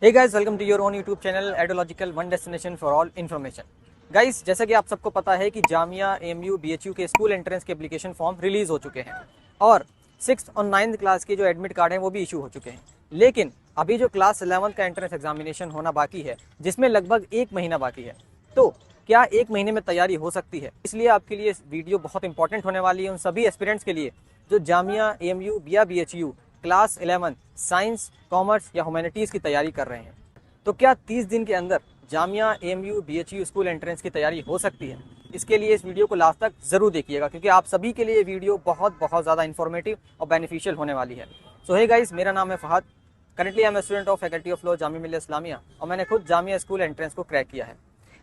Hey guys, welcome to your own YouTube channel edological one destination for all information. Guys, जैसा कि आप सबको पता है कि जामिया एएमयू बीएचयू के स्कूल एंट्रेंस के एप्लीकेशन फॉर्म रिलीज हो चुके हैं और 6th और 9th क्लास के जो एडमिट कार्ड हैं वो भी इशू हो चुके हैं। लेकिन अभी जो क्लास 11th का एंट्रेंस एग्जामिनेशन होना बाकी है, जिसमें लगभग 1 महीना बाकी है, तो क्या 1 महीने में तैयारी हो सकती है? इसलिए आपके लिए वीडियो बहुत इंपॉर्टेंट होने वाली है उन सभी एस्पिरेंट्स के लिए जो जामिया एएमयू या बीएचयू क्लास 11 साइंस, कॉमर्स या ह्यूमैनिटीज़ की तैयारी कर रहे हैं। तो क्या 30 दिन के अंदर Jamia AMU BHU school entrance की तैयारी हो सकती है? इसके लिए इस वीडियो को लास्ट तक ज़रूर देखिएगा, क्योंकि आप सभी के लिए ये वीडियो बहुत ज़्यादा इन्फॉर्मेटिव और बेनिफिशियल होने वाली है। सो हे गाइस, मेरा नाम है Fahad. Currently I am student of faculty of law Jamia Millia Islamia और मैंने खुद जामिया स्कूल एंट्रेंस को क्रैक किया है,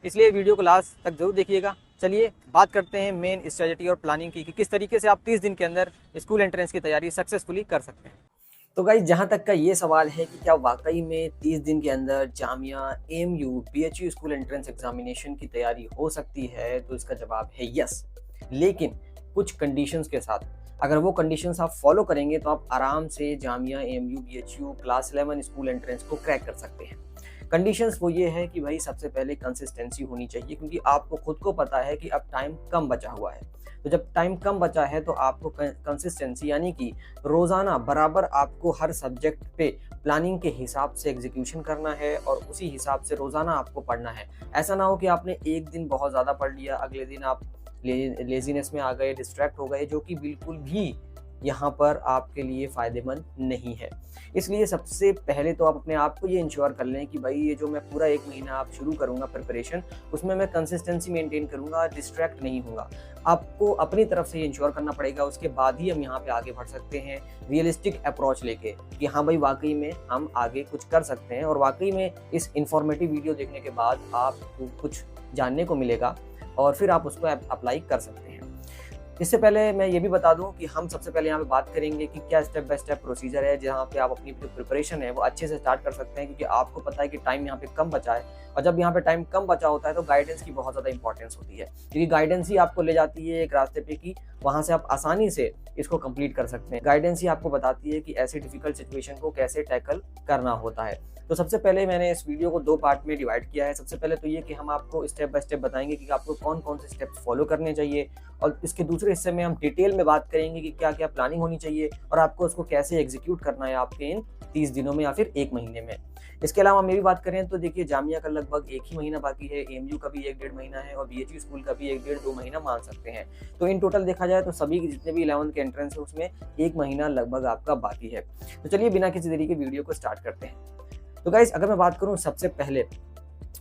इसलिए वीडियो को लास्ट तक जरूर देखिएगा। चलिए बात करते हैं मेन स्ट्रेटजी और प्लानिंग की कि किस तरीके से आप 30 दिन के अंदर स्कूल एंट्रेंस की तैयारी सक्सेसफुली कर सकते हैं। तो गाइस, जहाँ तक का ये सवाल है कि क्या वाकई में 30 दिन के अंदर Jamia AMU BHU school entrance examination की तैयारी हो सकती है, तो इसका जवाब है यस, लेकिन कुछ कंडीशंस के साथ। अगर वो कंडीशंस आप फॉलो करेंगे तो आप आराम से Jamia AMU BHU class 11 school entrance को क्रैक कर सकते हैं। कंडीशंस वो ये है कि भाई सबसे पहले कंसिस्टेंसी होनी चाहिए, क्योंकि आपको खुद को पता है कि अब टाइम कम बचा हुआ है। तो जब टाइम कम बचा है तो आपको कंसिस्टेंसी यानी कि रोज़ाना बराबर आपको हर सब्जेक्ट पे प्लानिंग के हिसाब से एग्जीक्यूशन करना है और उसी हिसाब से रोज़ाना आपको पढ़ना है। ऐसा ना हो कि आपने एक दिन बहुत ज़्यादा पढ़ लिया, अगले दिन आप लेजीनेस में आ गए, डिस्ट्रैक्ट हो गए, जो कि बिल्कुल भी यहाँ पर आपके लिए फ़ायदेमंद नहीं है। इसलिए सबसे पहले तो आप अपने आप को ये इंश्योर कर लें कि भाई ये जो मैं पूरा 1 महीना आप शुरू करूँगा प्रिपरेशन, उसमें मैं कंसिस्टेंसी मेंटेन करूँगा, डिस्ट्रैक्ट नहीं होऊंगा। आपको अपनी तरफ से ये इंश्योर करना पड़ेगा, उसके बाद ही हम यहाँ पे आगे बढ़ सकते हैं रियलिस्टिक अप्रोच लेके कि हाँ भाई वाकई में हम आगे कुछ कर सकते हैं। और वाकई में इस इंफॉर्मेटिव वीडियो देखने के बाद आपको कुछ जानने को मिलेगा और फिर आप उसको अप्लाई कर सकते हैं। इससे पहले मैं ये भी बता दूं कि हम सबसे पहले यहाँ पे बात करेंगे कि क्या स्टेप बाय स्टेप प्रोसीजर है जहाँ पे आप अपनी जो प्रिपरेशन है वो अच्छे से स्टार्ट कर सकते हैं, क्योंकि आपको पता है कि टाइम यहाँ पे कम बचा है। और जब यहाँ पे टाइम कम बचा होता है तो गाइडेंस की बहुत ज़्यादा इंपॉर्टेंस होती है, क्योंकि गाइडेंस ही आपको ले जाती है एक रास्ते पे कि वहाँ से आप आसानी से इसको कंप्लीट कर सकते हैं। गाइडेंस ही आपको बताती है कि ऐसी डिफिकल्ट सिचुएशन को कैसे टैकल करना होता है। तो सबसे पहले मैंने इस वीडियो को 2 पार्ट में डिवाइड किया है। सबसे पहले तो ये कि हम आपको स्टेप बाय स्टेप बताएंगे कि आपको कौन कौन से स्टेप्स फॉलो करने चाहिए, और इसके दूसरे हिस्से में हम डिटेल में बात करेंगे कि क्या क्या प्लानिंग होनी चाहिए और आपको उसको कैसे एग्जीक्यूट करना है आपके इन 30 दिनों में या फिर 1 महीने में। इसके अलावा हम ये भी बात करें तो देखिए, जामिया का लगभग 1 ही महीना बाकी है, एएमयू का भी 1-1.5 महीना है और बीएचयू स्कूल का भी 1-1.5-2 महीना मान सकते हैं। तो इन टोटल देखा जाए तो सभी जितने भी 11th के एंट्रेंस है उसमें 1 महीना लगभग आपका बाकी है। तो चलिए बिना किसी देरी के वीडियो को स्टार्ट करते हैं। तो गाइस, अगर मैं बात करूं सबसे पहले,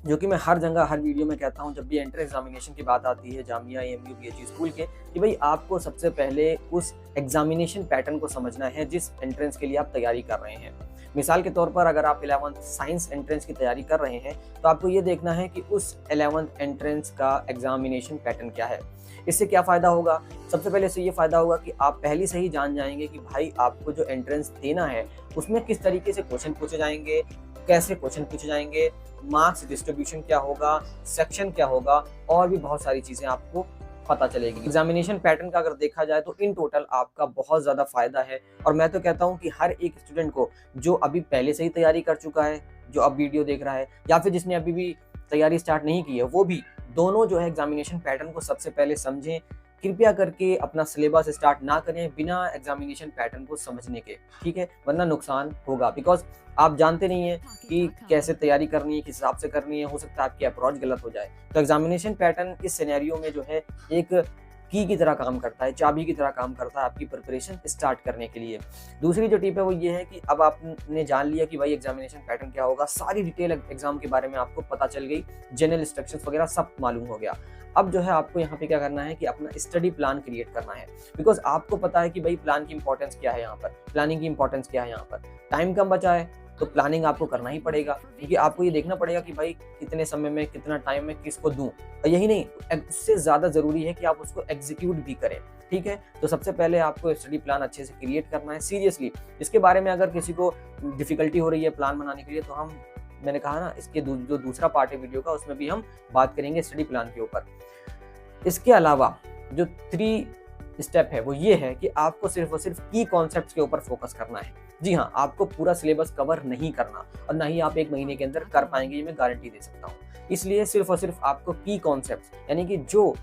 जो कि मैं हर जगह हर वीडियो में कहता हूं जब भी एंट्रेंस एग्जामिनेशन की बात आती है जामिया एएमयू बीएचयू स्कूल के, कि भाई आपको सबसे पहले उस एग्जामिनेशन पैटर्न को समझना है जिस एंट्रेंस के लिए आप तैयारी कर रहे हैं। मिसाल के तौर पर अगर आप 11th साइंस एंट्रेंस की तैयारी कर रहे हैं तो आपको ये देखना है कि उस 11th एंट्रेंस का एग्जामिनेशन पैटर्न क्या है। इससे क्या फ़ायदा होगा? सबसे पहले से ये फ़ायदा होगा कि आप पहले से ही जान जाएंगे कि भाई आपको जो एंट्रेंस देना है उसमें किस तरीके से क्वेश्चन पूछे जाएंगे, कैसे क्वेश्चन पूछे जाएंगे, मार्क्स डिस्ट्रीब्यूशन क्या होगा, सेक्शन क्या होगा, और भी बहुत सारी चीज़ें आपको पता चलेगी। एग्जामिनेशन पैटर्न का अगर देखा जाए तो इन टोटल आपका बहुत ज़्यादा फायदा है। और मैं तो कहता हूँ कि हर एक स्टूडेंट को जो अभी पहले से ही तैयारी कर चुका है, जो अब वीडियो देख रहा है, या फिर जिसने अभी भी तैयारी स्टार्ट नहीं की है, वो भी दोनों जो है एग्जामिनेशन पैटर्न को सबसे पहले समझें। कृपया करके अपना सिलेबस स्टार्ट ना करें बिना एग्जामिनेशन पैटर्न को समझने के, ठीक है, वरना नुकसान होगा। बिकॉज आप जानते नहीं हैं कि कैसे तैयारी करनी है, किस हिसाब से करनी है, हो सकता है आपकी अप्रोच गलत हो जाए। तो एग्जामिनेशन पैटर्न इस सिनेरियो में जो है एक की तरह काम करता है, चाबी की तरह काम करता है आपकी प्रिपरेशन स्टार्ट करने के लिए। दूसरी जो टिप है वो ये है कि अब आपने जान लिया कि भाई एग्जामिनेशन पैटर्न क्या होगा, सारी डिटेल एग्जाम के बारे में आपको पता चल गई, जनरल इंस्ट्रक्शंस वगैरह सब मालूम हो गया। अब जो है आपको यहाँ पे क्या करना है कि अपना स्टडी प्लान क्रिएट करना है, बिकॉज आपको पता है कि भाई प्लान की इंपॉर्टेंस क्या है, यहाँ पर प्लानिंग की इंपॉर्टेंस क्या है। यहाँ पर टाइम कम बचा है तो प्लानिंग आपको करना ही पड़ेगा, क्योंकि आपको ये देखना पड़ेगा कि भाई कितने समय में कितना टाइम में किसको दूं, और यही नहीं, इससे ज़्यादा ज़रूरी है कि आप उसको एग्जीक्यूट भी करें, ठीक है। तो सबसे पहले आपको स्टडी प्लान अच्छे से क्रिएट करना है सीरियसली। इसके बारे में अगर किसी को डिफिकल्टी हो रही है प्लान बनाने के लिए, तो मैंने कहा ना, इसके जो दूसरा पार्ट है वीडियो का, उसमें भी हम बात करेंगे स्टडी प्लान के ऊपर। इसके अलावा जो 3 स्टेप है वो ये है कि आपको सिर्फ और सिर्फ की कॉन्सेप्ट्स के ऊपर फोकस करना है। जी हाँ, आपको पूरा सिलेबस कवर नहीं करना और ना ही आप 1 महीने के अंदर कर पाएँगे, ये मैं गारंटी दे सकता हूँ। इसलिए सिर्फ़ और सिर्फ़ आपको की कॉन्सेप्ट्स यानी कि जो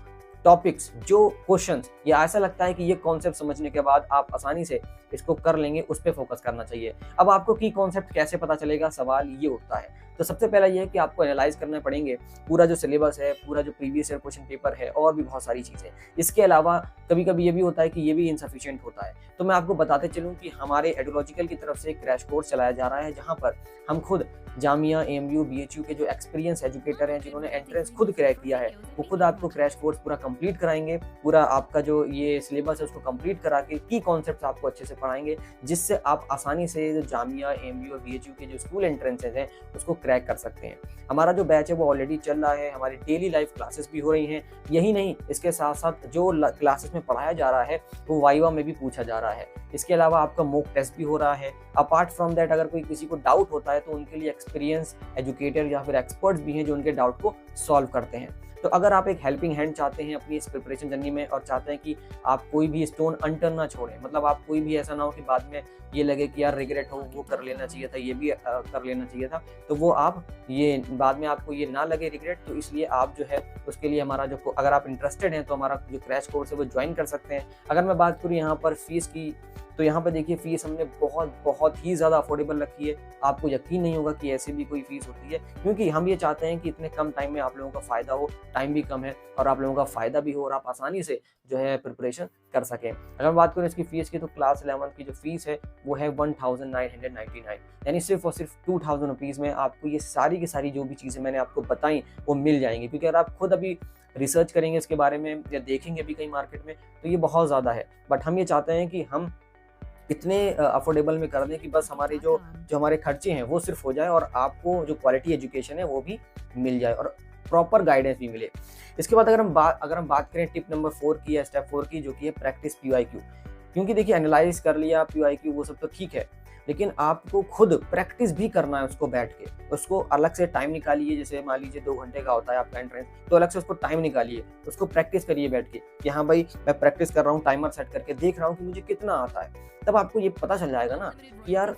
टॉपिक्स, जो क्वेश्चन्स या ऐसा लगता है कि ये कॉन्सेप्ट समझने के बाद आप आसानी से इसको कर लेंगे, उस पे फ़ोकस करना चाहिए। अब आपको की कॉन्सेप्ट कैसे पता चलेगा, सवाल ये उठता है। तो सबसे पहला ये है कि आपको एनालाइज़ करने पड़ेंगे पूरा जो सिलेबस है, पूरा जो प्रीवियस ईयर क्वेश्चन पेपर है और भी बहुत सारी चीज़ें। इसके अलावा कभी-कभी ये भी होता है कि ये भी इनसफिशिएंट होता है। तो मैं आपको बताते चलूँ कि हमारे एडुलॉजिकल की तरफ से एक क्रैश कोर्स चलाया जा रहा है, जहाँ पर हम खुद जामिया, एएमयू, बीएचयू के जो एक्सपीरियंस एजुकेटर हैं, जिन्होंने एंट्रेंस खुद क्रैक किया है, वो खुद आपको क्रैश कोर्स पूरा कंप्लीट कराएँगे। पूरा आपका जो ये सिलेबस है उसको कंप्लीट करा के की कॉन्सेप्ट्स आपको अच्छे से पढ़ाएँगे, जिससे आप आसानी से जो जामिया, एएमयू और बीएचयू के जो स्कूल एंट्रेंसेस हैं, उसको क्रैक कर सकते हैं। हमारा जो बैच है वो ऑलरेडी चल रहा है, हमारी डेली लाइव क्लासेस भी हो रही हैं। यही नहीं, इसके साथ-साथ जो क्लासेस में पढ़ाया जा रहा है, वो वाइवा में भी पूछा जा रहा है। इसके अलावा आपका मॉक टेस्ट भी हो रहा है। अपार्ट फ्रॉम दैट अगर कोई किसी को डाउट होता है तो उनके लिए एक्सपीरियंस एजुकेटर या फिर एक्सपर्ट्स भी हैं जो उनके डाउट को सॉल्व करते हैं। तो अगर आप एक हेल्पिंग हैंड चाहते हैं अपनी इस प्रिपरेशन जर्नी में और चाहते हैं कि आप कोई भी स्टोन अनटर्न ना छोड़ें, मतलब आप कोई भी ऐसा ना हो कि बाद में ये लगे कि यार रिग्रेट हो, वो कर लेना चाहिए था, ये भी कर लेना चाहिए था, तो वो आप ये बाद में आपको ये ना लगे रिग्रेट, तो इसलिए आप जो है उसके लिए हमारा जो अगर आप इंटरेस्टेड हैं तो हमारा जो क्रैश कोर्स है वो ज्वाइन कर सकते हैं। अगर मैं बात करूँ यहाँ पर फीस की, तो यहाँ पर देखिए फ़ीस हमने बहुत ही ज़्यादा अफोर्डेबल रखी है। आपको यकीन नहीं होगा कि ऐसी भी कोई फ़ीस होती है, क्योंकि हम ये चाहते हैं कि इतने कम टाइम में आप लोगों का फ़ायदा हो, टाइम भी कम है और आप लोगों का फ़ायदा भी हो और आप आसानी से जो है प्रिपरेशन कर सकें। अगर मैं बात करूँ इसकी फ़ीस की, तो क्लास 11 की जो फ़ीस है वो है 1999, यानी सिर्फ़ और सिर्फ 2000 रुपीज़ में आपको ये सारी की सारी जो भी चीज़ें मैंने आपको बताई वो मिल जाएँगी। क्योंकि अगर आप खुद अभी रिसर्च करेंगे इसके बारे में या देखेंगे भी कहीं मार्केट में, तो ये बहुत ज़्यादा है। बट हम ये चाहते हैं कि हम इतने अफोर्डेबल में कर दें कि बस हमारे जो हमारे खर्चे हैं वो सिर्फ हो जाए और आपको जो क्वालिटी एजुकेशन है वो भी मिल जाए और प्रॉपर गाइडेंस भी मिले। इसके बाद अगर हम बात करें टिप नंबर 4 की या स्टेप 4 की, जो कि है प्रैक्टिस पीवाईक्यू। क्योंकि देखिए एनालाइज कर लिया पीवाईक्यू वो सब तो ठीक है, लेकिन आपको खुद प्रैक्टिस भी करना है उसको बैठ के। उसको अलग से टाइम निकालिए, जैसे मान लीजिए 2 घंटे का होता है आपका एंट्रेंस, तो अलग से उसको टाइम निकालिए, उसको प्रैक्टिस करिए बैठ के कि हाँ भाई मैं प्रैक्टिस कर रहा हूँ, टाइमर सेट करके देख रहा हूँ कि मुझे कितना आता है। तब आपको ये पता चल जाएगा ना कि यार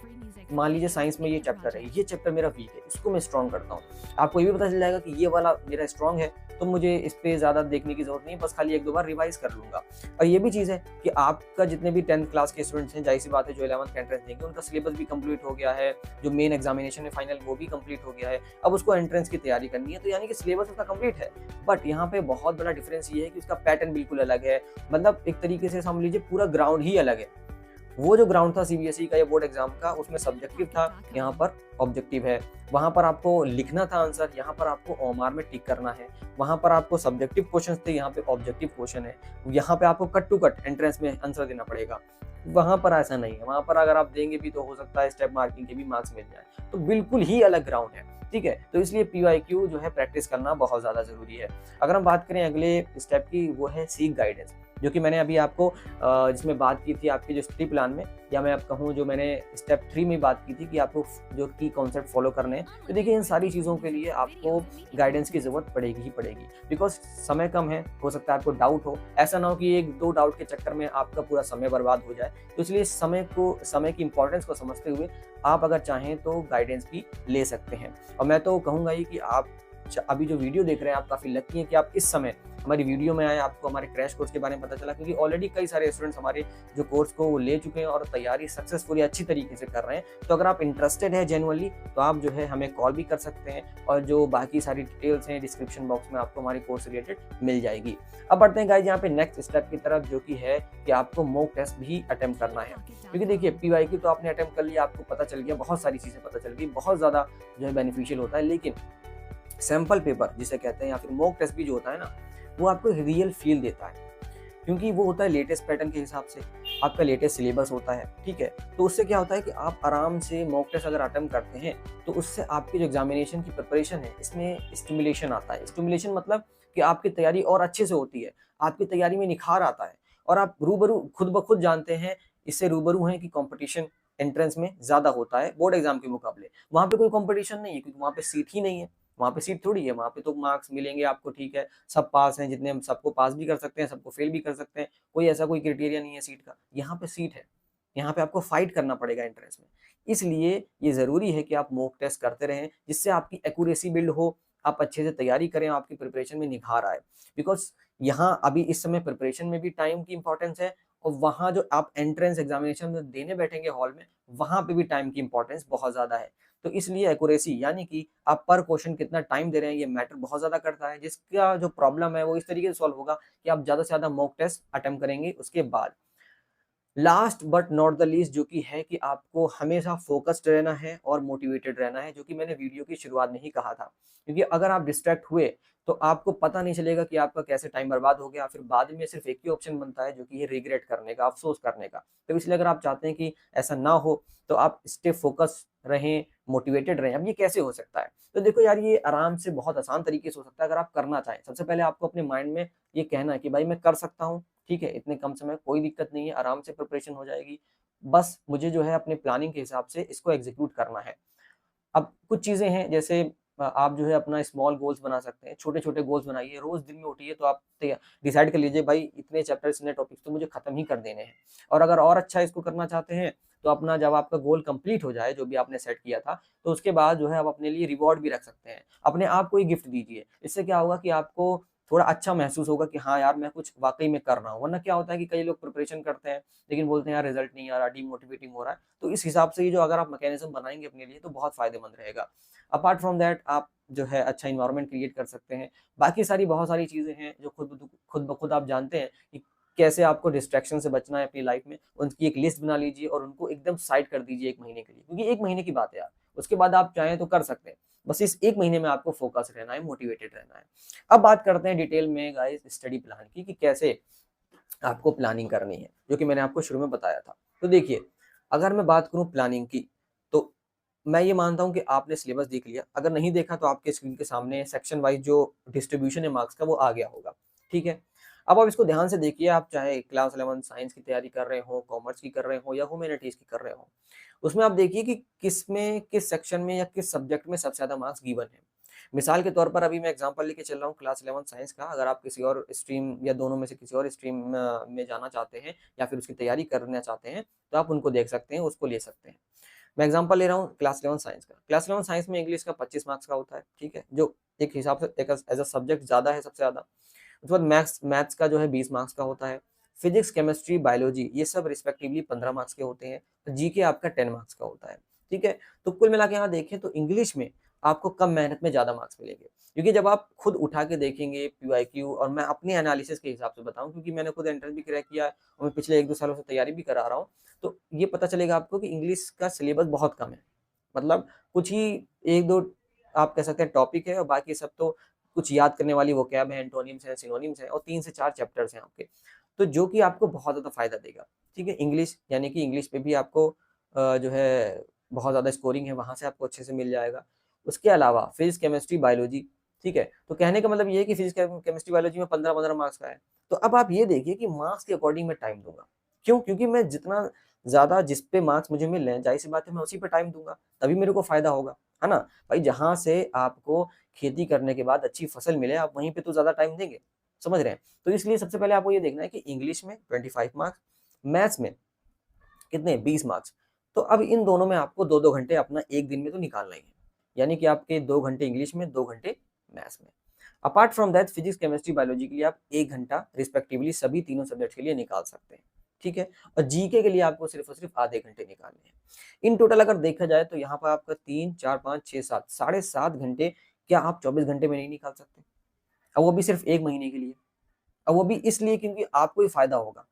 मान लीजिए साइंस में ये चैप्टर है, ये चैप्टर मेरा वीक है, इसको मैं स्ट्रॉन्ग करता हूँ। आपको ये भी पता चल जाएगा कि ये वाला मेरा स्ट्रॉन्ग है, तो मुझे इस पे ज़्यादा देखने की ज़रूरत नहीं है, बस खाली 1-2 बार रिवाइज कर लूँगा। और ये भी चीज़ है कि आपका जितने भी 10th क्लास के स्टूडेंट्स हैं, ज़ाहिर सी बात है जो 11th का एंट्रेंस देंगे उनका सिलेबस भी कंप्लीट हो गया है, जो मेन एग्जामिनेशन है फाइनल वो भी कंप्लीट हो गया है। अब उसको एंट्रेंस की तैयारी करनी है, तो यानी कि सिलेबस उसका कंप्लीट है। बट यहाँ पे बहुत बड़ा डिफरेंस ये है कि उसका पैटर्न बिल्कुल अलग है, मतलब एक तरीके से समझ लीजिए पूरा ग्राउंड ही अलग है। वो जो ग्राउंड था सीबीएसई का या बोर्ड एग्जाम का, उसमें सब्जेक्टिव था, यहाँ पर ऑब्जेक्टिव है। वहाँ पर आपको लिखना था आंसर, यहाँ पर आपको ओएमआर में टिक करना है। वहाँ पर आपको सब्जेक्टिव क्वेश्चंस थे, यहाँ पे ऑब्जेक्टिव क्वेश्चन है। यहाँ पे आपको कट टू कट एंट्रेंस में आंसर देना पड़ेगा। वहाँ पर ऐसा नहीं है, वहाँ पर अगर आप देंगे भी तो हो सकता है स्टेप मार्किंग के भी मार्क्स मिल जाए। तो बिल्कुल ही अलग ग्राउंड है, ठीक है। तो इसलिए पीवाईक्यू जो है प्रैक्टिस करना बहुत ज़्यादा ज़रूरी है। अगर हम बात करें अगले स्टेप की, वो है सीक गाइडेंस, जो कि मैंने अभी आपको जिसमें बात की थी आपके जो स्टडी प्लान में, या मैं आप कहूँ जो मैंने स्टेप 3 में बात की थी कि आपको जो की कॉन्सेप्ट फॉलो करने हैं। तो देखिए इन सारी चीज़ों के लिए आपको गाइडेंस की ज़रूरत पड़ेगी ही पड़ेगी, बिकॉज समय कम है, हो सकता है आपको डाउट हो, ऐसा ना हो कि 1-2 डाउट के चक्कर में आपका पूरा समय बर्बाद हो जाए। तो इसलिए समय की इंपॉर्टेंस को समझते हुए आप अगर चाहें तो गाइडेंस भी ले सकते हैं। और मैं तो कहूँगा ही कि आप अभी जो वीडियो देख रहे हैं, आप काफ़ी लकी हैं कि आप इस समय हमारी वीडियो में आए, आपको हमारे क्रैश कोर्स के बारे में पता चला, क्योंकि ऑलरेडी कई सारे स्टूडेंट्स हमारे जो कोर्स को वो ले चुके हैं और तैयारी सक्सेसफुली अच्छी तरीके से कर रहे हैं। तो अगर आप इंटरेस्टेड है जेन्युइनली, तो आप जो है हमें कॉल भी कर सकते हैं और जो बाकी सारी डिटेल्स हैं डिस्क्रिप्शन बॉक्स में आपको हमारे कोर्स से रिलेटेड मिल जाएगी। अब बढ़ते हैं गाइस यहाँ पे नेक्स्ट स्टेप की तरफ, जो कि है कि आपको मॉक टेस्ट भी अटेम्प्ट करना है। क्योंकि देखिए पीवाईक्यू तो आपने अटेम्प्ट कर लिया, आपको पता चल गया, बहुत सारी चीज़ें पता चल गई, बहुत ज़्यादा जो है बेनिफिशियल होता है। लेकिन सैंपल पेपर जिसे कहते हैं या फिर मॉक टेस्ट भी जो होता है ना, वो आपको रियल फील देता है, क्योंकि वो होता है लेटेस्ट पैटर्न के हिसाब से, आपका लेटेस्ट सिलेबस होता है, ठीक है। तो उससे क्या होता है कि आप आराम से मॉक टेस्ट अगर अटेम्प्ट करते हैं तो उससे आपकी जो एग्जामिनेशन की प्रिपरेशन है इसमें स्टिमुलेशन आता है। स्टिमुलेशन मतलब कि आपकी तैयारी और अच्छे से होती है, आपकी तैयारी में निखार आता है और आप रूबरू खुद ब खुद जानते हैं, इससे रूबरू हैं कि कंपटीशन एंट्रेंस में ज़्यादा होता है बोर्ड एग्जाम के मुकाबले। वहाँ पे कोई कंपटीशन नहीं है, क्योंकि वहाँ पे सीट ही नहीं है, वहाँ पे सीट थोड़ी है, वहाँ पे तो मार्क्स मिलेंगे आपको, ठीक है, सब पास हैं, जितने सबको पास भी कर सकते हैं, सबको फेल भी कर सकते हैं, कोई ऐसा कोई क्राइटेरिया नहीं है सीट का। यहाँ पे सीट है, यहाँ पे आपको फाइट करना पड़ेगा एंट्रेंस में। इसलिए ये ज़रूरी है कि आप मॉक टेस्ट करते रहें, जिससे आपकी एक्यूरेसी बिल्ड हो, आप अच्छे से तैयारी करें, आपकी प्रिपरेशन में निखार आए। बिकॉज़ यहाँ अभी इस समय प्रिपरेशन में भी टाइम की इम्पोर्टेंस है, और वहाँ जो आप एंट्रेंस एग्जामिनेशन में देने बैठेंगे हॉल में, वहाँ पे भी टाइम की इम्पोर्टेंस बहुत ज़्यादा है। तो इसलिए एक्यूरेसी यानी कि आप पर क्वेश्चन कितना टाइम दे रहे हैं, ये मैटर बहुत ज़्यादा करता है, जिसका जो प्रॉब्लम है वो इस तरीके से सॉल्व होगा कि आप ज़्यादा से ज़्यादा मॉक टेस्ट अटेम्प्ट करेंगे। उसके बाद last but not the least जो कि है कि आपको हमेशा फोकस्ड रहना है और मोटिवेटेड रहना है, जो कि मैंने वीडियो की शुरुआत में ही कहा था। क्योंकि अगर आप डिस्ट्रैक्ट हुए तो आपको पता नहीं चलेगा कि आपका कैसे टाइम बर्बाद हो गया, फिर बाद में सिर्फ एक ही ऑप्शन बनता है जो कि है रिग्रेट करने का, अफसोस करने का। तो इसलिए अगर आप चाहते हैं कि ऐसा ना हो तो आप स्टे फोकस रहें, मोटिवेटेड रहें। अब ये कैसे हो सकता है? तो देखो यार, ये आराम से बहुत आसान तरीके से हो सकता है अगर आप करना चाहें। सबसे पहले आपको अपने माइंड में ये कहना है कि भाई मैं कर सकता हूँ, ठीक है, इतने कम समय कोई दिक्कत नहीं है, आराम से प्रिपरेशन हो जाएगी। बस मुझे जो है अपने प्लानिंग के हिसाब से इसको एग्ज़ीक्यूट करना है। अब कुछ चीज़ें हैं जैसे आप जो है अपना स्मॉल गोल्स बना सकते हैं, छोटे-छोटे गोल्स बनाइए, रोज़ दिन में उठिए तो आप डिसाइड कर लीजिए भाई इतने चैप्टर्स, इतने टॉपिक्स तो मुझे खत्म ही कर देने हैं। और अगर और अच्छा इसको करना चाहते हैं, तो अपना जब आपका गोल कंप्लीट हो जाए, जो भी आपने सेट किया था, तो उसके बाद जो है आप अपने लिए रिवॉर्ड भी रख सकते हैं। अपने आप को ही गिफ्ट दीजिए। इससे क्या होगा कि आपको थोड़ा अच्छा महसूस होगा कि हाँ यार, मैं कुछ वाक़ई में कर रहा हूँ। वरना क्या होता है कि कई लोग प्रिपरेशन करते हैं, लेकिन बोलते हैं यार रिज़ल्ट नहीं आ रहा, डीमोटिवेटिंग हो रहा है। तो इस हिसाब से ये जो अगर आप मैकेनिज़्म बनाएँगे अपने लिए तो बहुत फ़ायदेमंद रहेगा। अपार्ट फ्रॉम दैट आप जो है अच्छा एनवायरनमेंट क्रिएट कर सकते हैं। बाकी सारी बहुत सारी चीज़ें हैं जो खुद ब खुद आप जानते हैं कि कैसे आपको डिस्ट्रैक्शन से बचना है अपनी लाइफ़ में। उनकी एक लिस्ट बना लीजिए और उनको एकदम साइड कर दीजिए 1 महीने के लिए। क्योंकि 1 महीने की बात है यार, उसके बाद आप चाहें तो कर सकते हैं। बस इस 1 महीने में आपको फ़ोकस रहना है, मोटिवेटेड रहना है। अब बात करते हैं डिटेल में गाइस स्टडी प्लान की कि कैसे आपको प्लानिंग करनी है, जो कि मैंने आपको शुरू में बताया था। तो देखिए, अगर मैं बात करूँ प्लानिंग की, तो मैं ये मानता हूँ कि आपने सिलेबस देख लिया। अगर नहीं देखा तो आपके स्क्रीन के सामने सेक्शन वाइज़ जो डिस्ट्रीब्यूशन है मार्क्स का वो आ गया होगा, ठीक है? अब आप इसको ध्यान से देखिए, आप चाहे क्लास 11 साइंस की तैयारी कर रहे हों, कॉमर्स की कर रहे हों या ह्यूमैनिटीज़ की कर रहे हों। उसमें आप देखिए कि किसमें, किस सेक्शन में या किस सब्जेक्ट में सबसे ज़्यादा मार्क्स गिवन है। मिसाल के तौर पर अभी मैं एग्ज़ाम्पल लेके चल रहा हूँ क्लास 11 साइंस का, अगर आप किसी और स्ट्रीम या दोनों में से किसी और स्ट्रीम में जाना चाहते हैं या फिर उसकी तैयारी करना चाहते हैं, तो आप उनको देख सकते हैं, उसको ले सकते हैं। मैं एग्ज़ाम्पल ले रहा हूँ क्लास 11 साइंस का। क्लास 11 साइंस में इंग्लिश का 25 मार्क्स का होता है, ठीक है? जो एक हिसाब से एक एज़ अ सब्जेक्ट ज़्यादा है सबसे ज़्यादा। उसके बाद मैथ्स का जो है 20 मार्क्स का होता है। फिज़िक्स, केमिस्ट्री, बायोलॉजी ये सब रिस्पेक्टिवली 15 मार्क्स के होते हैं। जीके आपका 10 मार्क्स का होता है, ठीक है? तो कुल मिला के यहाँ देखें तो इंग्लिश में आपको कम मेहनत में ज़्यादा मार्क्स मिलेंगे। क्योंकि जब आप खुद उठा के देखेंगे पीवाईक्यू, और मैं अपने एनालिसिस के हिसाब से बताऊँ क्योंकि मैंने खुद एंट्रेंस भी क्रैक किया है और मैं पिछले 1-2 सालों से तैयारी भी करा रहा हूँ। तो ये पता चलेगा आपको कि इंग्लिश का सिलेबस बहुत कम है। मतलब कुछ ही 1-2 आप कह सकते हैं टॉपिक है और बाकी सब तो कुछ याद करने वाली वोकैब है, एंटोनिम्स हैं, सिनोनिम्स हैं और 3 से 4 चैप्टर्स हैं आपके। तो जो कि आपको बहुत ज़्यादा फ़ायदा देगा, ठीक है? इंग्लिश यानी कि इंग्लिश पे भी आपको जो है बहुत ज़्यादा स्कोरिंग है, वहाँ से आपको अच्छे से मिल जाएगा। उसके अलावा फिज़िक्स, केमिस्ट्री, बायोलॉजी, ठीक है? तो कहने का मतलब ये है कि फिज़िक्स, केमिस्ट्री, बायोलॉजी में 15-15 मार्क्स का है। तो अब आप ये देखिए कि मार्क्स के अकॉर्डिंग मैं टाइम दूँगा। क्यों? क्योंकि मैं जितना ज़्यादा जिस पे मार्क्स मुझे मिल रहे हैं, ज़ाहिर-सी बात है मैं उसी पे टाइम दूँगा, तभी मेरे को फ़ायदा होगा, है ना? भाई जहाँ से आपको खेती करने के बाद अच्छी फसल मिले, आप वहीं पे तो ज़्यादा टाइम देंगे, समझ रहे हैं? तो इसलिए सबसे पहले आपको ये देखना है कि इंग्लिश में 25 मार्क्स, मैथ्स में कितने 20 मार्क्स। तो अब इन दोनों में आपको 2-2 घंटे अपना एक दिन में तो निकालना ही है। यानी कि आपके 2 घंटे इंग्लिश में, 2 घंटे मैथ्स में। Apart from that physics, chemistry, biology के लिए आप 1 घंटा रिस्पेक्टिवली सभी तीनों सब्जेक्ट्स के लिए निकाल सकते हैं। ठीक है? और जीके के लिए आपको सिर्फ़ और सिर्फ़ आधे घंटे निकालने हैं। इन टोटल अगर देखा जाए तो यहाँ पर आपका 3, 4, 5, 6, 7 साढ़े 7 घंटे क्या आप 24 घंटे में नहीं निकाल सकते? और वो भी सिर्फ़ 1 महीने के लिए। और वो भी इसलिए क्योंकि आपको ही फ़ायदा होगा।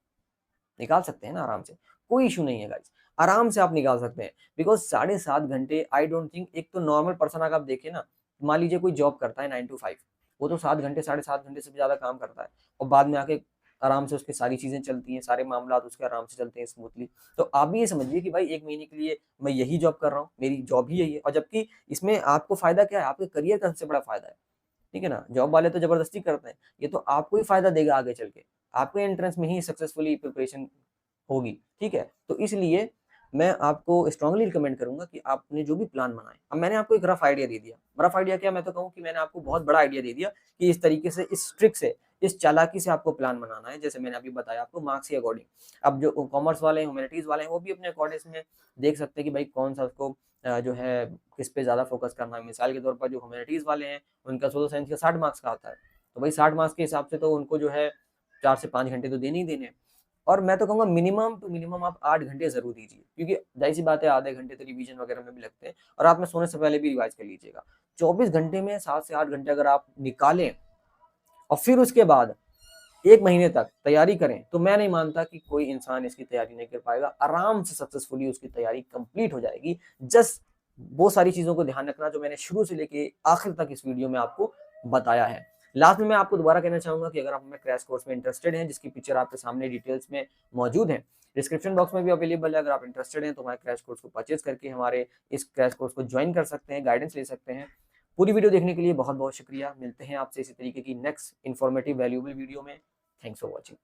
निकाल सकते हैं ना आराम से, कोई इश्यू नहीं है गाइस, आराम से आप निकाल सकते हैं बिकॉज़ साढ़े 7 घंटे आई डोंट थिंक एक तो नॉर्मल पर्सन अगर आप देखें ना, मान लीजिए कोई जॉब करता है 9 टू 5 वो तो 7 घंटे, साढ़े 7 घंटे से भी ज़्यादा काम करता है और बाद में आके आराम से उसकी सारी चीज़ें चलती हैं, सारे मामलात उसके आराम से चलते हैं स्मूथली। तो आप भी ये समझिए कि भाई 1 महीने के लिए मैं यही जॉब कर रहा हूँ, मेरी जॉब ही यही है और जबकि इसमें आपको फ़ायदा क्या है? आपके करियर का सबसे बड़ा फ़ायदा है। ठीक है ना? जॉब वाले तो ज़बरदस्ती करते हैं, ये तो आपको ही फ़ायदा देगा आगे चल के। आपके एंट्रेंस में ही सक्सेसफुली प्रिपरेशन होगी, ठीक है? तो इसलिए मैं आपको स्ट्रांगली रिकमेंड करूँगा कि आपने जो भी प्लान बनाए अब मैंने आपको एक रफ आइडिया दे दिया। रफ आइडिया क्या मैं तो कहूँ कि मैंने आपको बहुत बड़ा आइडिया दे दिया कि इस तरीके से, इस ट्रिक से इस चालाकी से आपको प्लान बनाना है, जैसे मैंने अभी बताया आपको मार्क्स के अकॉर्डिंग। अब जो कॉमर्स वाले हैं, ह्यूमैनिटीज़ वाले हैं, वो भी अपने अकॉर्डिंग इसमें देख सकते हैं कि भाई कौन सा उसको जो है किस पे ज़्यादा फोकस करना है। मिसाल के तौर पर जो ह्यूमैनिटीज़ वाले हैं, उनका सोशल साइंस का 60 मार्क्स का आता है, तो भाई 60 मार्क्स के हिसाब से तो उनको जो है 4 से 5 घंटे तो देने ही देने हैं। और मैं तो कहूँगा मिनिमम टू मिनिमम आप 8 घंटे ज़रूर दीजिए, क्योंकि ज़ाहिर-सी बात है आधे घंटे तो रिवीजन वगैरह में भी लगते हैं, और आप में सोने से पहले भी रिवाइज़ कर लीजिएगा। 24 घंटे में 7 से 8 घंटे अगर आप निकालें और फिर उसके बाद 1 महीने तक तैयारी करें, तो मैं नहीं मानता कि कोई इंसान इसकी तैयारी नहीं कर पाएगा। आराम से सक्सेसफुली उसकी तैयारी कंप्लीट हो जाएगी। जस्ट वो सारी चीज़ों को ध्यान रखना जो मैंने शुरू से लेके आखिर तक इस वीडियो में आपको बताया है। लास्ट में मैं आपको दोबारा कहना चाहूँगा कि अगर आप हमें क्रैश कोर्स में इंटरेस्टेड हैं, जिसकी पिक्चर आपके सामने डिटेल्स में मौजूद है, डिस्क्रिप्शन बॉक्स में भी अवेलेबल है। अगर आप इंटरेस्टेड हैं तो हमारे क्रैश कोर्स को परचेज़ करके हमारे इस क्रैश कोर्स को जॉइन कर सकते हैं, गाइडेंस ले सकते हैं। पूरी वीडियो देखने के लिए बहुत-बहुत शुक्रिया। मिलते हैं आपसे इसी तरीके की नेक्स्ट इन्फॉर्मेटिव वैल्यूएबल वीडियो में। Thanks for watching.